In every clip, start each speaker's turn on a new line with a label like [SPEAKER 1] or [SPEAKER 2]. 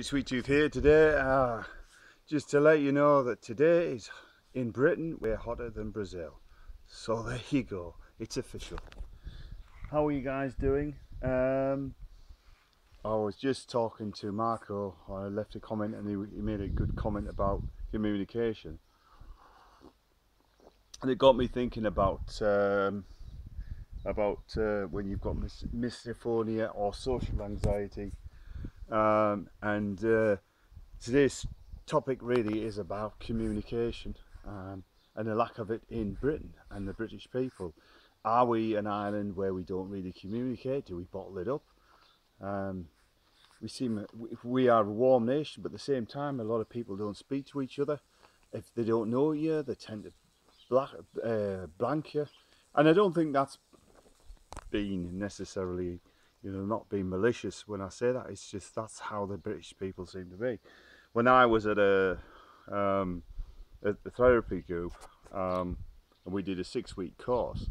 [SPEAKER 1] Sweet Tooth here today, just to let you know that today is in Britain we're hotter than Brazil. So there you go, it's official. How are you guys doing? I was just talking to Marco. I left a comment and he made a good comment about communication, and it got me thinking about when you've got misophonia or social anxiety. Today's topic really is about communication and the lack of it in Britain and the British people. Are we an island where we don't really communicate? Do we bottle it up? We are a warm nation, but at the same time a lot of people don't speak to each other. If they don't know you, they tend to blank you, and I don't think that's been necessarily, not being malicious when I say that. It's just that's how the British people seem to be. When I was at a therapy group, and we did a 6-week course,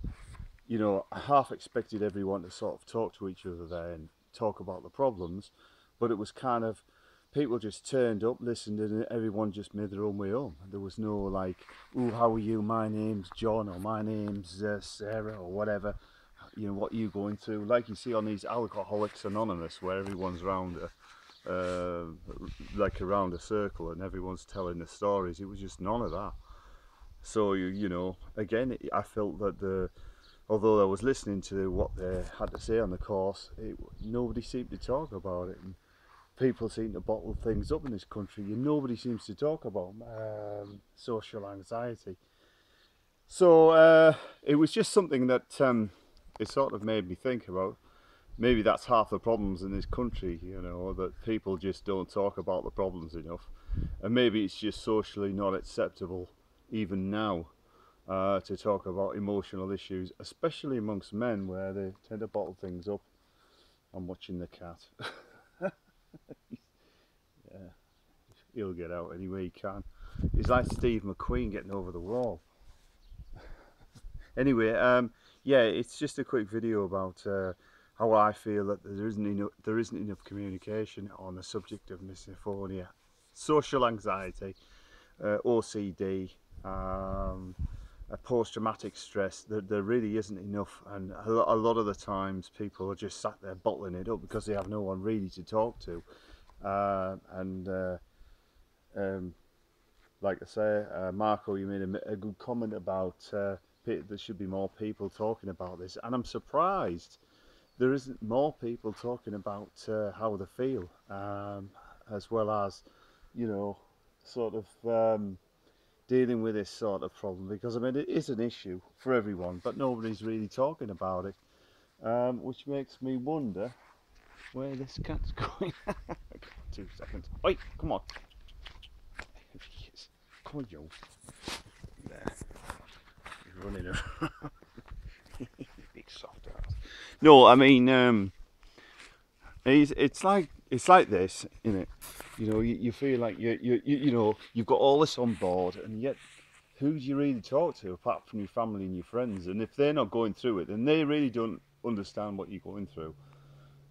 [SPEAKER 1] I half expected everyone to sort of talk to each other there and talk about the problems, but it was kind of people just turned up, listened, and everyone just made their own way home. There was no like, "Ooh, how are you? My name's John," or "My name's Sarah," or whatever. What are you going through? Like you see on these Alcoholics Anonymous, where everyone's around around a circle and everyone's telling the stories. It was just none of that. So again, I felt that although I was listening to what they had to say on the course, nobody seemed to talk about it. And people seem to bottle things up in this country. Nobody seems to talk about social anxiety. So it was just something that it sort of made me think about. Maybe that's half the problems in this country, that people just don't talk about the problems enough. And maybe it's just socially not acceptable, even now, to talk about emotional issues, especially amongst men, where they tend to bottle things up. I'm watching the cat. Yeah, he'll get out any way he can. He's like Steve McQueen getting over the wall. Anyway, yeah, it's just a quick video about how I feel that there isn't enough communication on the subject of misophonia, social anxiety, OCD, post-traumatic stress. There really isn't enough, and a lot of the times people are just sat there bottling it up because they have no one really to talk to. Like I say, Marco, you made a good comment about there should be more people talking about this, and I'm surprised there isn't more people talking about how they feel, as well as, sort of dealing with this sort of problem, because I mean it is an issue for everyone, but nobody's really talking about it, which makes me wonder where this cat's going. 2 seconds. Oi, come on. Come on, Joe. There. He's running around. Big soft ass. No, I mean, it's like this, isn't it? You feel like you've got all this on board, and yet who do you really talk to apart from your family and your friends? And if they're not going through it, then they really don't understand what you're going through.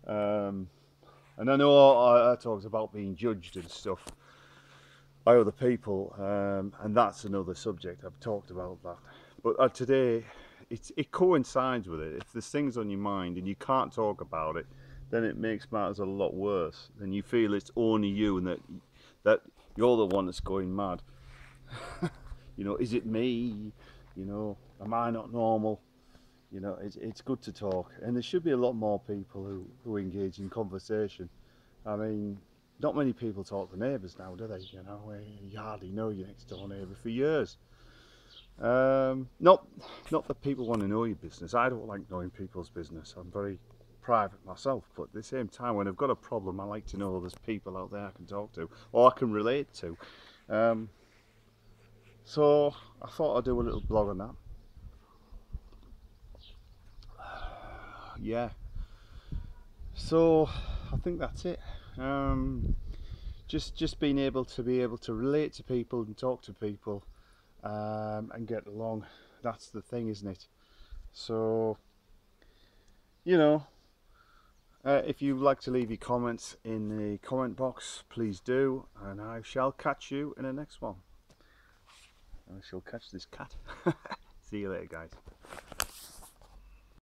[SPEAKER 1] And I know I talked about being judged and stuff by other people, and that's another subject. I've talked about that, but today it coincides with it. If there's things on your mind and you can't talk about it, then it makes matters a lot worse. Then you feel it's only you, and that you're the one that's going mad. Is it me? Am I not normal? It's good to talk, and there should be a lot more people who engage in conversation. I mean, not many people talk to neighbours now, do they? You hardly know your next door neighbour for years. Not that people want to know your business. I don't like knowing people's business. I'm very private myself, but at the same time, when I've got a problem, I like to know there's people out there I can talk to or I can relate to. So I thought I'd do a little blog on that. Yeah, so I think that's it. Just being able to relate to people and talk to people, and get along. That's the thing, isn't it? So If you'd like to leave your comments in the comment box, please do, and I shall catch you in the next one. I shall catch this cat. See you later, guys.